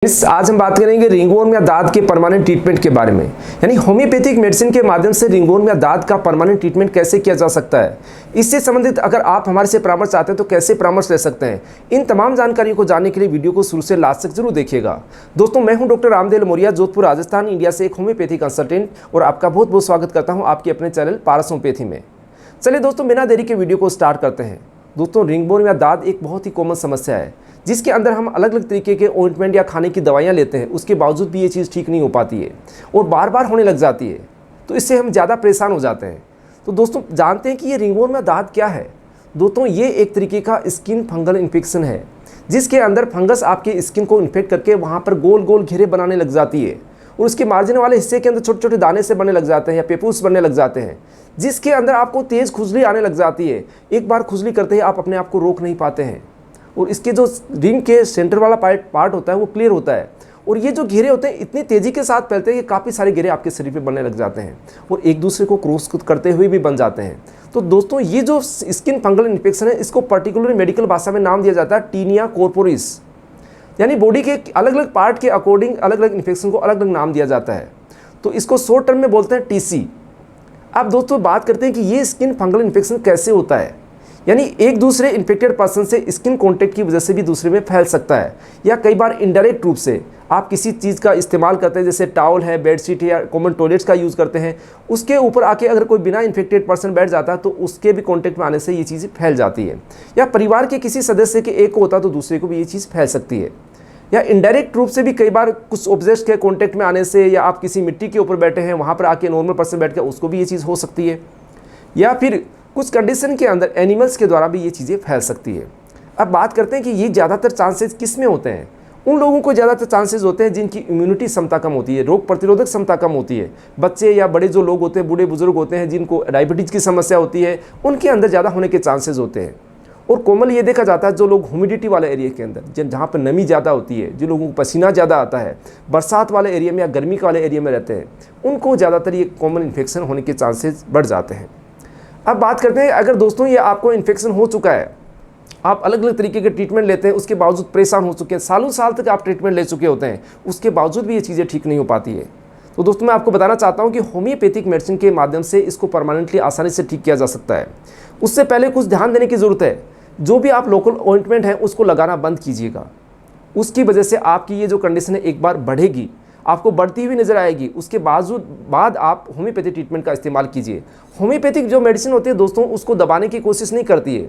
आज हम बात करेंगे रिंगवर्म या दाद के परमानेंट ट्रीटमेंट के बारे में। यानी होम्योपैथिक मेडिसिन के माध्यम से रिंगवर्म या दाद का परमानेंट ट्रीटमेंट कैसे किया जा सकता है, इससे संबंधित अगर आप हमारे से परामर्श चाहते हैं तो कैसे परामर्श ले सकते हैं, इन तमाम जानकारियों को जानने के लिए वीडियो को शुरू से लास्ट तक जरूर देखिएगा। दोस्तों, मैं हूं डॉक्टर रामदेव लमोरिया, जोधपुर राजस्थान, इंडिया से एक होम्योपैथी कंसल्टेंट, और आपका बहुत बहुत स्वागत करता हूँ आपके अपने चैनल पारस होम्योपैथी में। चलिए दोस्तों, बिना देरी के वीडियो को स्टार्ट करते हैं। दोस्तों, रिंगवर्म या दाद एक बहुत ही कॉमन समस्या है जिसके अंदर हम अलग अलग तरीके के ऑइंटमेंट या खाने की दवाइयाँ लेते हैं, उसके बावजूद भी ये चीज़ ठीक नहीं हो पाती है और बार बार होने लग जाती है, तो इससे हम ज़्यादा परेशान हो जाते हैं। तो दोस्तों, जानते हैं कि ये रिंगवर्म या दाद क्या है। दोस्तों, ये एक तरीके का स्किन फंगल इन्फेक्शन है जिसके अंदर फंगस आपके स्किन को इन्फेक्ट करके वहाँ पर गोल गोल घेरे बनाने लग जाती है और उसके मार्जिन वाले हिस्से के अंदर छोटे छोटे दाने से बनने लग जाते हैं या पेपूस बनने लग जाते हैं, जिसके अंदर आपको तेज़ खुजली आने लग जाती है। एक बार खुजली करते ही आप अपने आप को रोक नहीं पाते हैं और इसके जो रिंग के सेंटर वाला पार्ट होता है वो क्लियर होता है और ये जो घेरे होते हैं इतनी तेज़ी के साथ फैलते हैं कि काफ़ी सारे घेरे आपके शरीर पे बनने लग जाते हैं और एक दूसरे को क्रॉस करते हुए भी बन जाते हैं। तो दोस्तों, ये जो स्किन फंगल इन्फेक्शन है, इसको पर्टिकुलर मेडिकल भाषा में नाम दिया जाता है टीनिया कॉर्पोरिस। यानी बॉडी के अलग अलग पार्ट के अकॉर्डिंग अलग अलग इन्फेक्शन को अलग अलग नाम दिया जाता है, तो इसको शॉर्ट टर्म में बोलते हैं टीसी। अब दोस्तों, बात करते हैं कि ये स्किन फंगल इन्फेक्शन कैसे होता है। यानी एक दूसरे इन्फेक्टेड पर्सन से स्किन कांटेक्ट की वजह से भी दूसरे में फैल सकता है, या कई बार इनडायरेक्ट रूप से आप किसी चीज़ का इस्तेमाल करते हैं, जैसे टॉवल है, बेडशीट है या कॉमन टॉयलेट्स का यूज़ करते हैं, उसके ऊपर आके अगर कोई बिना इन्फेक्टेड पर्सन बैठ जाता है तो उसके भी कांटेक्ट में आने से ये चीज़ फैल जाती है। या परिवार के किसी सदस्य के एक को होता तो दूसरे को भी ये चीज़ फैल सकती है। या इनडायरेक्ट रूप से भी कई बार कुछ ऑब्जेक्ट्स के कांटेक्ट में आने से, या आप किसी मिट्टी के ऊपर बैठे हैं वहाँ पर आके नॉर्मल पर्सन बैठ के उसको भी ये चीज़ हो सकती है, या फिर कुछ कंडीशन के अंदर एनिमल्स के द्वारा भी ये चीज़ें फैल सकती है। अब बात करते हैं कि ये ज़्यादातर चांसेस किस में होते हैं। उन लोगों को ज़्यादातर चांसेस होते हैं जिनकी इम्यूनिटी क्षमता कम होती है, रोग प्रतिरोधक क्षमता कम होती है। बच्चे या बड़े जो लोग होते हैं, बूढ़े बुजुर्ग होते हैं जिनको डायबिटीज़ की समस्या होती है, उनके अंदर ज़्यादा होने के चांसेस होते हैं। और कॉमन ये देखा जाता है जो लोग ह्यूमिडिटी वाले एरिया के अंदर, जहाँ पर नमी ज़्यादा होती है, जो लोगों को पसीना ज़्यादा आता है, बरसात वाले एरिया में या गर्मी वाले एरिया में रहते हैं, उनको ज़्यादातर ये कॉमन इन्फेक्शन होने के चांसेस बढ़ जाते हैं। अब बात करते हैं, अगर दोस्तों ये आपको इन्फेक्शन हो चुका है, आप अलग अलग तरीके के ट्रीटमेंट लेते हैं, उसके बावजूद परेशान हो चुके हैं, सालों साल तक आप ट्रीटमेंट ले चुके होते हैं, उसके बावजूद भी ये चीज़ें ठीक नहीं हो पाती है, तो दोस्तों मैं आपको बताना चाहता हूँ कि होम्योपैथिक मेडिसिन के माध्यम से इसको परमानेंटली आसानी से ठीक किया जा सकता है। उससे पहले कुछ ध्यान देने की ज़रूरत है। जो भी आप लोकल ऑइंटमेंट है उसको लगाना बंद कीजिएगा। उसकी वजह से आपकी ये जो कंडीशन है एक बार बढ़ेगी, आपको बढ़ती हुई नज़र आएगी। उसके बाद आप होम्योपैथिक ट्रीटमेंट का इस्तेमाल कीजिए। होम्योपैथिक जो मेडिसिन होती है दोस्तों, उसको दबाने की कोशिश नहीं करती है,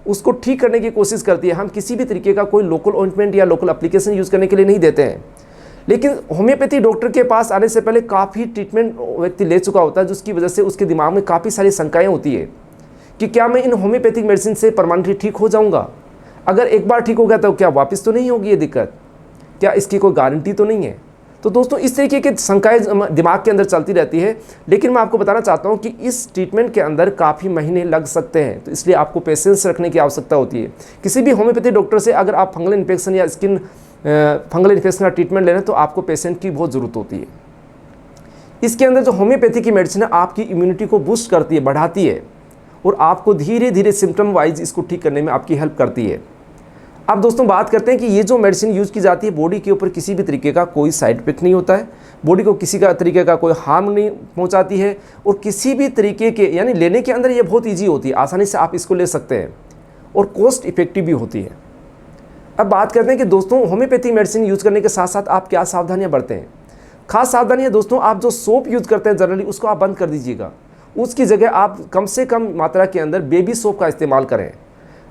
उसको ठीक करने की कोशिश करती है। हम किसी भी तरीके का कोई लोकल ऑइंटमेंट या लोकल एप्लीकेशन यूज़ करने के लिए नहीं देते हैं। लेकिन होम्योपैथी डॉक्टर के पास आने से पहले काफ़ी ट्रीटमेंट व्यक्ति ले चुका होता है, जिसकी वजह से उसके दिमाग में काफ़ी सारी शंकाएँ होती है कि क्या मैं इन होम्योपैथिक मेडिसिन से परमानेंटली ठीक हो जाऊँगा। अगर एक बार ठीक हो गया तो क्या वापस तो नहीं होगी ये दिक्कत, क्या इसकी कोई गारंटी तो नहीं है। तो दोस्तों, इस तरीके की शंकाएं दिमाग के अंदर चलती रहती है। लेकिन मैं आपको बताना चाहता हूं कि इस ट्रीटमेंट के अंदर काफ़ी महीने लग सकते हैं, तो इसलिए आपको पेशेंस रखने की आवश्यकता होती है। किसी भी होम्योपैथी डॉक्टर से अगर आप फंगल इन्फेक्शन या स्किन फंगल इन्फेक्शन का ट्रीटमेंट ले रहे हैं तो आपको पेशेंट की बहुत ज़रूरत होती है। इसके अंदर जो होम्योपैथी की मेडिसिन है आपकी इम्यूनिटी को बूस्ट करती है, बढ़ाती है और आपको धीरे धीरे सिम्टम वाइज इसको ठीक करने में आपकी हेल्प करती है। अब दोस्तों, बात करते हैं कि ये जो मेडिसिन यूज़ की जाती है, बॉडी के ऊपर किसी भी तरीके का कोई साइड इफेक्ट नहीं होता है, बॉडी को किसी का तरीके का कोई हार्म नहीं पहुंचाती है और किसी भी तरीके के, यानी लेने के अंदर ये बहुत इजी होती है, आसानी से आप इसको ले सकते हैं और कॉस्ट इफेक्टिव भी होती है। अब बात करते हैं कि दोस्तों, होम्योपैथी मेडिसिन यूज़ करने के साथ साथ आप क्या सावधानियाँ बरतें हैं। खास सावधानियाँ दोस्तों, आप जो सोप यूज़ करते हैं जनरली उसको आप बंद कर दीजिएगा। उसकी जगह आप कम से कम मात्रा के अंदर बेबी सोप का इस्तेमाल करें।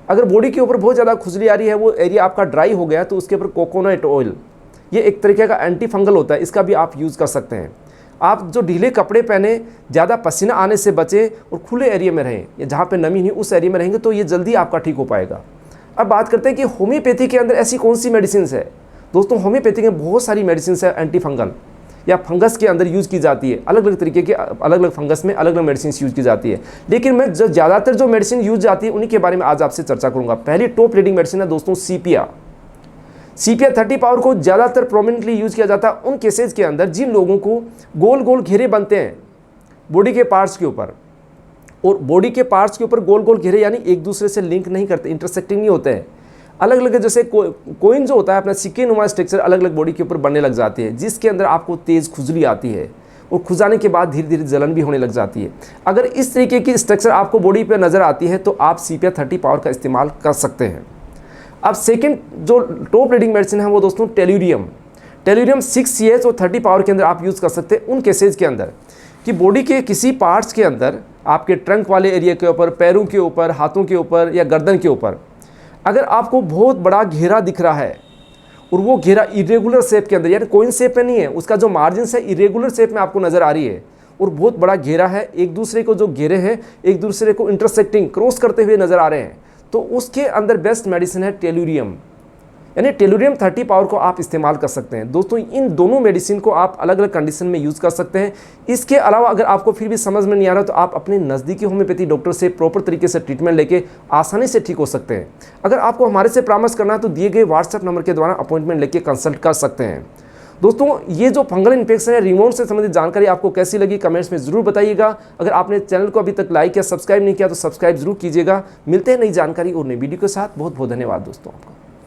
अगर बॉडी के ऊपर बहुत ज़्यादा खुजली आ रही है, वो एरिया आपका ड्राई हो गया, तो उसके ऊपर कोकोनट ऑयल, ये एक तरीके का एंटी फंगल होता है, इसका भी आप यूज़ कर सकते हैं। आप जो ढीले कपड़े पहने, ज़्यादा पसीना आने से बचें और खुले एरिया में रहें, या जहाँ पे नमी नहीं उस एरिया में रहेंगे तो ये जल्दी आपका ठीक हो पाएगा। अब बात करते हैं कि होम्योपैथी के अंदर ऐसी कौन सी मेडिसिन है। दोस्तों, होम्योपैथी में बहुत सारी मेडिसिन है एंटी फंगल या फंगस के अंदर यूज़ की जाती है। अलग अलग तरीके के अलग अलग फंगस में अलग अलग मेडिसिन यूज़ की जाती है। लेकिन मैं जो ज़्यादातर जो मेडिसिन यूज़ जाती है उन्हीं के बारे में आज आपसे चर्चा करूंगा। पहली टॉप लीडिंग मेडिसिन है दोस्तों सीपिया। सीपिया 30 पावर को ज़्यादातर प्रोमिनेंटली यूज़ किया जाता है उन केसेज के अंदर जिन लोगों को गोल गोल घेरे बनते हैं बॉडी के पार्ट्स के ऊपर, और बॉडी के पार्ट्स के ऊपर गोल गोल घेरे यानी एक दूसरे से लिंक नहीं करते, इंटरसेक्टिंग नहीं होते हैं। अलग अलग जैसे कोइन जो होता है अपना सिक्के नुमा स्ट्रक्चर अलग अलग बॉडी के ऊपर बनने लग जाती है, जिसके अंदर आपको तेज़ खुजली आती है और खुजाने के बाद धीरे धीरे जलन भी होने लग जाती है। अगर इस तरीके की स्ट्रक्चर आपको बॉडी पर नज़र आती है तो आप CPR 30 पावर का इस्तेमाल कर सकते हैं। अब सेकेंड जो टॉप रीडिंग मेडिसिन है वो दोस्तों टेल्यूरियम 6 और 30 पावर के अंदर आप यूज़ कर सकते हैं उन केसेज के अंदर कि बॉडी के किसी पार्ट्स के अंदर आपके ट्रंक वाले एरिया के ऊपर, पैरों के ऊपर, हाथों के ऊपर या गर्दन के ऊपर अगर आपको बहुत बड़ा घेरा दिख रहा है और वो घेरा इरेगुलर शेप के अंदर, यानी कोइन शेप में नहीं है, उसका जो मार्जिन है इरेगुलर शेप में आपको नज़र आ रही है और बहुत बड़ा घेरा है, एक दूसरे को जो घेरे हैं एक दूसरे को इंटरसेक्टिंग क्रॉस करते हुए नज़र आ रहे हैं, तो उसके अंदर बेस्ट मेडिसिन है टेल्यूरियम, यानी टेल्यूरियम 30 पावर को आप इस्तेमाल कर सकते हैं। दोस्तों इन दोनों मेडिसिन को आप अलग अलग कंडीशन में यूज़ कर सकते हैं। इसके अलावा अगर आपको फिर भी समझ में नहीं आ रहा तो आप अपने नज़दीकी होम्योपैथी डॉक्टर से प्रॉपर तरीके से ट्रीटमेंट लेके आसानी से ठीक हो सकते हैं। अगर आपको हमारे से परामर्श करना है तो दिए गए व्हाट्सएप नंबर के द्वारा अपॉइंटमेंट लेके कंसल्ट कर सकते हैं। दोस्तों ये जो फंगल इन्फेक्शन है रिंगवर्म से संबंधित जानकारी आपको कैसी लगी कमेंट्स में ज़रूर बताइएगा। अगर आपने चैनल को अभी तक लाइक या सब्सक्राइब नहीं किया तो सब्सक्राइब जरूर कीजिएगा। मिलते हैं नई जानकारी और नई वीडियो के साथ। बहुत बहुत धन्यवाद दोस्तों आपका।